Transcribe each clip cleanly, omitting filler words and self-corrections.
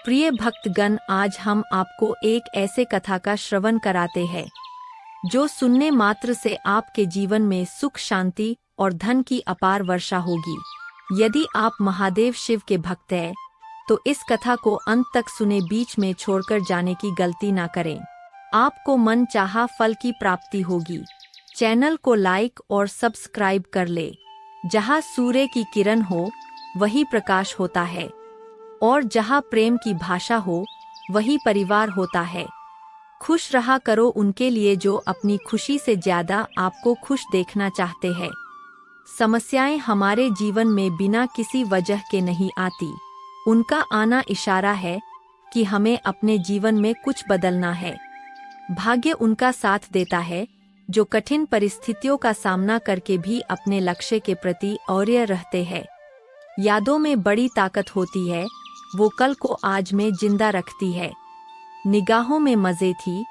प्रिय भक्तगण, आज हम आपको एक ऐसे कथा का श्रवण कराते हैं जो सुनने मात्र से आपके जीवन में सुख, शांति और धन की अपार वर्षा होगी। यदि आप महादेव शिव के भक्त हैं तो इस कथा को अंत तक सुने, बीच में छोड़कर जाने की गलती ना करें। आपको मन चाहा फल की प्राप्ति होगी। चैनल को लाइक और सब्सक्राइब कर ले। जहाँ सूर्य की किरण हो वही प्रकाश होता है, और जहाँ प्रेम की भाषा हो वही परिवार होता है। खुश रहा करो उनके लिए जो अपनी खुशी से ज्यादा आपको खुश देखना चाहते हैं। समस्याएं हमारे जीवन में बिना किसी वजह के नहीं आती। उनका आना इशारा है कि हमें अपने जीवन में कुछ बदलना है। भाग्य उनका साथ देता है जो कठिन परिस्थितियों का सामना करके भी अपने लक्ष्य के प्रति अड़िग रहते हैं। यादों में बड़ी ताकत होती है, वो कल को आज में जिंदा रखती है। निगाहों में मजे थी,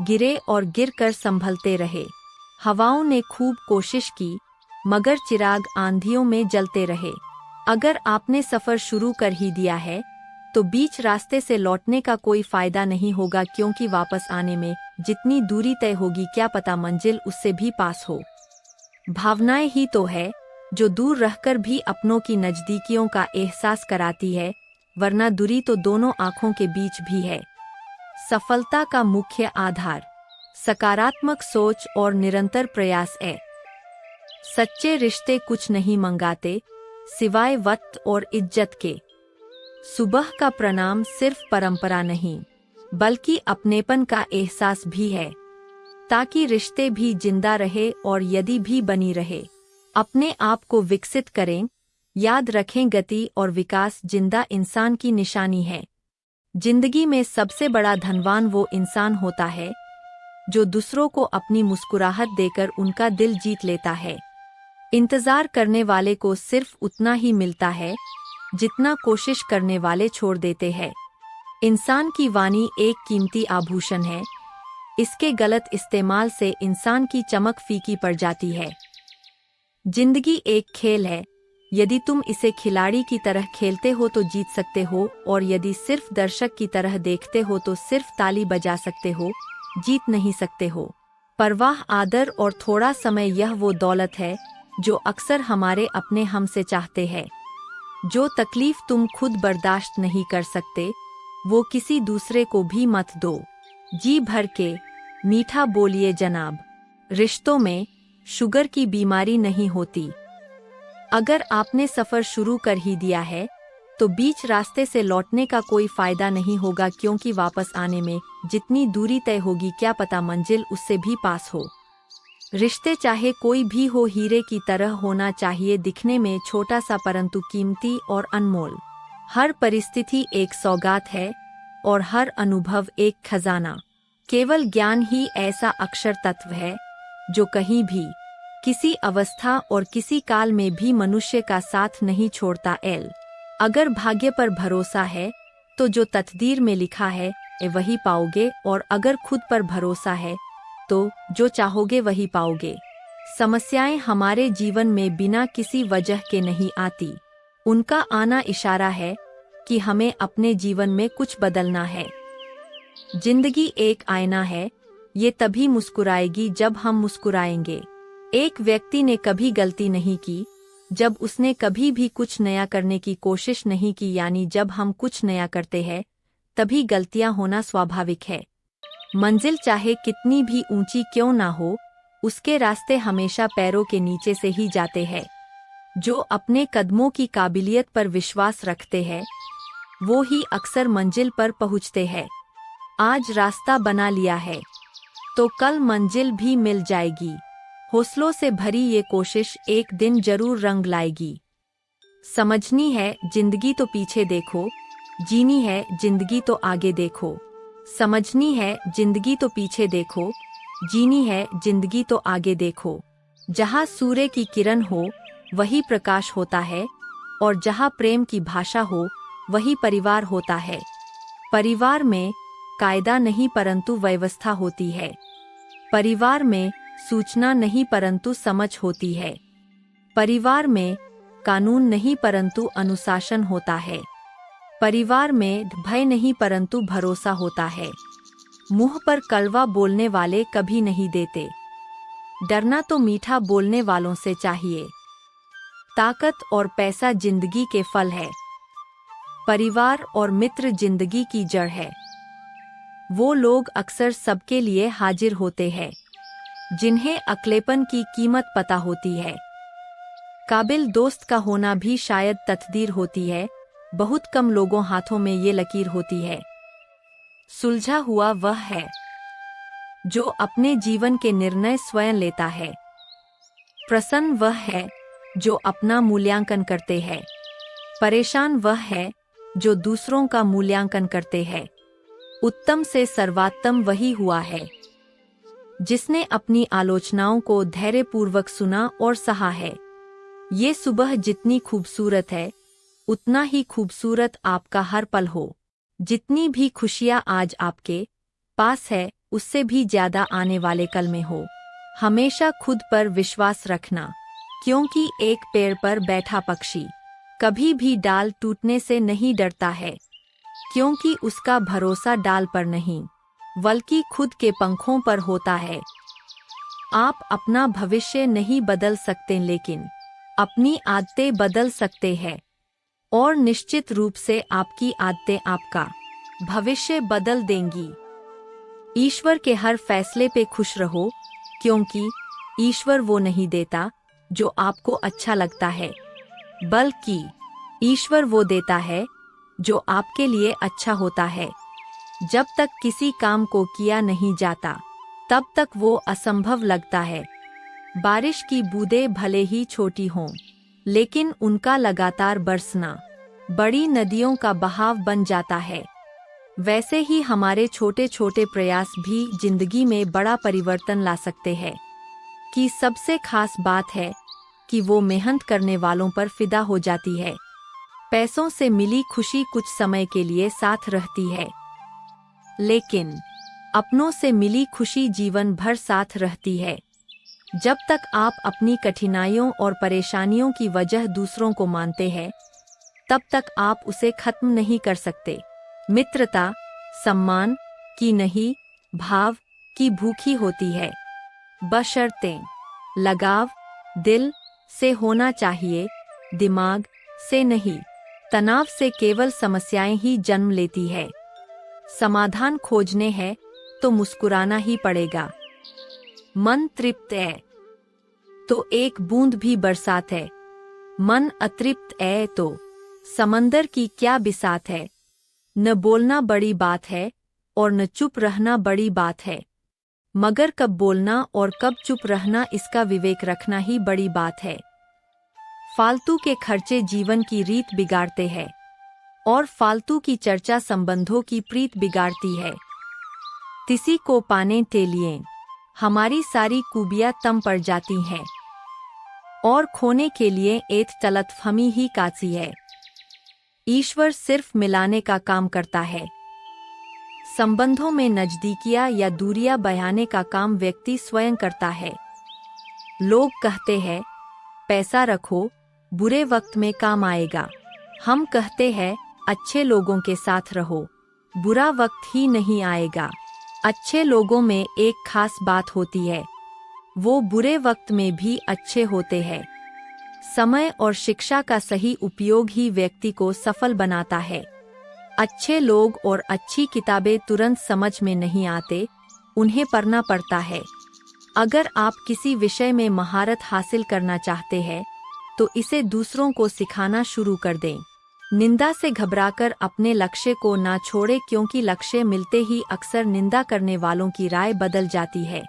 गिरे और गिर कर संभलते रहे। हवाओं ने खूब कोशिश की मगर चिराग आंधियों में जलते रहे। अगर आपने सफर शुरू कर ही दिया है तो बीच रास्ते से लौटने का कोई फायदा नहीं होगा, क्योंकि वापस आने में जितनी दूरी तय होगी क्या पता मंजिल उससे भी पास हो। भावनाएं ही तो है जो दूर रहकर भी अपनों की नजदीकियों का एहसास कराती है, वरना दूरी तो दोनों आंखों के बीच भी है। सफलता का मुख्य आधार सकारात्मक सोच और निरंतर प्रयास है। सच्चे रिश्ते कुछ नहीं मंगाते सिवाय वक्त और इज्जत के। सुबह का प्रणाम सिर्फ परंपरा नहीं बल्कि अपनेपन का एहसास भी है, ताकि रिश्ते भी जिंदा रहे और यदि भी बनी रहे। अपने आप को विकसित करें। याद रखें, गति और विकास जिंदा इंसान की निशानी है। जिंदगी में सबसे बड़ा धनवान वो इंसान होता है जो दूसरों को अपनी मुस्कुराहट देकर उनका दिल जीत लेता है। इंतजार करने वाले को सिर्फ उतना ही मिलता है जितना कोशिश करने वाले छोड़ देते हैं। इंसान की वाणी एक कीमती आभूषण है, इसके गलत इस्तेमाल से इंसान की चमक फीकी पड़ जाती है। जिंदगी एक खेल है, यदि तुम इसे खिलाड़ी की तरह खेलते हो तो जीत सकते हो, और यदि सिर्फ दर्शक की तरह देखते हो तो सिर्फ ताली बजा सकते हो, जीत नहीं सकते हो। परवाह, आदर और थोड़ा समय, यह वो दौलत है जो अक्सर हमारे अपने हमसे चाहते हैं। जो तकलीफ तुम खुद बर्दाश्त नहीं कर सकते वो किसी दूसरे को भी मत दो। जी भर के मीठा बोलिए जनाब। रिश्तों में शुगर की बीमारी नहीं होती। अगर आपने सफर शुरू कर ही दिया है तो बीच रास्ते से लौटने का कोई फायदा नहीं होगा, क्योंकि वापस आने में जितनी दूरी तय होगी क्या पता मंजिल उससे भी पास हो। रिश्ते चाहे कोई भी हो हीरे की तरह होना चाहिए, दिखने में छोटा सा परंतु कीमती और अनमोल। हर परिस्थिति एक सौगात है और हर अनुभव एक खजाना। केवल ज्ञान ही ऐसा अक्षर तत्व है जो कहीं भी, किसी अवस्था और किसी काल में भी मनुष्य का साथ नहीं छोड़ता। अगर भाग्य पर भरोसा है तो जो तकदीर में लिखा है वही पाओगे, और अगर खुद पर भरोसा है तो जो चाहोगे वही पाओगे। समस्याएं हमारे जीवन में बिना किसी वजह के नहीं आती। उनका आना इशारा है कि हमें अपने जीवन में कुछ बदलना है। जिंदगी एक आईना है, ये तभी मुस्कुराएगी जब हम मुस्कुराएंगे। एक व्यक्ति ने कभी गलती नहीं की जब उसने कभी भी कुछ नया करने की कोशिश नहीं की, यानी जब हम कुछ नया करते हैं तभी गलतियां होना स्वाभाविक है। मंजिल चाहे कितनी भी ऊंची क्यों ना हो, उसके रास्ते हमेशा पैरों के नीचे से ही जाते हैं। जो अपने कदमों की काबिलियत पर विश्वास रखते हैं वो ही अक्सर मंजिल पर पहुंचते हैं। आज रास्ता बना लिया है तो कल मंजिल भी मिल जाएगी। हौसलों से भरी ये कोशिश एक दिन जरूर रंग लाएगी। समझनी है जिंदगी तो पीछे देखो, जीनी है जिंदगी तो आगे देखो। समझनी है जिंदगी तो पीछे देखो, जीनी है जिंदगी तो आगे देखो। जहाँ सूर्य की किरण हो वही प्रकाश होता है, और जहाँ प्रेम की भाषा हो वही परिवार होता है। परिवार में कायदा नहीं परंतु व्यवस्था होती है। परिवार में सूचना नहीं परंतु समझ होती है। परिवार में कानून नहीं परंतु अनुशासन होता है। परिवार में भय नहीं परंतु भरोसा होता है। मुंह पर कड़वा बोलने वाले कभी नहीं देते। डरना तो मीठा बोलने वालों से चाहिए। ताकत और पैसा जिंदगी के फल है। परिवार और मित्र जिंदगी की जड़ है। वो लोग अक्सर सबके लिए हाजिर होते हैं जिन्हें अकेलेपन की कीमत पता होती है। काबिल दोस्त का होना भी शायद तकदीर होती है। बहुत कम लोगों हाथों में ये लकीर होती है। सुलझा हुआ वह है जो अपने जीवन के निर्णय स्वयं लेता है। प्रसन्न वह है जो अपना मूल्यांकन करते हैं। परेशान वह है जो दूसरों का मूल्यांकन करते हैं। उत्तम से सर्वोत्तम वही हुआ है जिसने अपनी आलोचनाओं को धैर्यपूर्वक सुना और सहा है। ये सुबह जितनी खूबसूरत है उतना ही खूबसूरत आपका हर पल हो। जितनी भी खुशियाँ आज आपके पास है उससे भी ज्यादा आने वाले कल में हो। हमेशा खुद पर विश्वास रखना, क्योंकि एक पेड़ पर बैठा पक्षी कभी भी डाल टूटने से नहीं डरता है, क्योंकि उसका भरोसा डाल पर नहीं बल्कि खुद के पंखों पर होता है। आप अपना भविष्य नहीं बदल सकते लेकिन अपनी आदतें बदल सकते हैं, और निश्चित रूप से आपकी आदतें आपका भविष्य बदल देंगी। ईश्वर के हर फैसले पे खुश रहो, क्योंकि ईश्वर वो नहीं देता जो आपको अच्छा लगता है, बल्कि ईश्वर वो देता है जो आपके लिए अच्छा होता है। जब तक किसी काम को किया नहीं जाता तब तक वो असंभव लगता है। बारिश की बूंदें भले ही छोटी हों, लेकिन उनका लगातार बरसना बड़ी नदियों का बहाव बन जाता है। वैसे ही हमारे छोटे छोटे प्रयास भी जिंदगी में बड़ा परिवर्तन ला सकते हैं। कि सबसे खास बात है कि वो मेहनत करने वालों पर फिदा हो जाती है। पैसों से मिली खुशी कुछ समय के लिए साथ रहती है, लेकिन अपनों से मिली खुशी जीवन भर साथ रहती है। जब तक आप अपनी कठिनाइयों और परेशानियों की वजह दूसरों को मानते हैं, तब तक आप उसे खत्म नहीं कर सकते। मित्रता सम्मान की नहीं, भाव की भूखी होती है। बशर्ते लगाव दिल से होना चाहिए, दिमाग से नहीं। तनाव से केवल समस्याएं ही जन्म लेती है। समाधान खोजने हैं तो मुस्कुराना ही पड़ेगा। मन तृप्त है तो एक बूंद भी बरसात है। मन अतृप्त है तो समंदर की क्या बिसात है। न बोलना बड़ी बात है और न चुप रहना बड़ी बात है, मगर कब बोलना और कब चुप रहना इसका विवेक रखना ही बड़ी बात है। फालतू के खर्चे जीवन की रीत बिगाड़ते हैं, और फालतू की चर्चा संबंधों की प्रीत बिगाड़ती है। किसी को पाने के लिए हमारी सारी खूबियां तम पड़ जाती हैं, और खोने के लिए एक तलतफहमी ही काफी है। ईश्वर सिर्फ मिलाने का काम करता है। संबंधों में नजदीकियां या दूरियां बढ़ाने का काम व्यक्ति स्वयं करता है। लोग कहते हैं पैसा रखो, बुरे वक्त में काम आएगा। हम कहते हैं अच्छे लोगों के साथ रहो, बुरा वक्त ही नहीं आएगा। अच्छे लोगों में एक खास बात होती है, वो बुरे वक्त में भी अच्छे होते हैं। समय और शिक्षा का सही उपयोग ही व्यक्ति को सफल बनाता है। अच्छे लोग और अच्छी किताबें तुरंत समझ में नहीं आते, उन्हें पढ़ना पड़ता है। अगर आप किसी विषय में महारत हासिल करना चाहते हैं तो इसे दूसरों को सिखाना शुरू कर दें। निंदा से घबराकर अपने लक्ष्य को ना छोड़ें, क्योंकि लक्ष्य मिलते ही अक्सर निंदा करने वालों की राय बदल जाती है।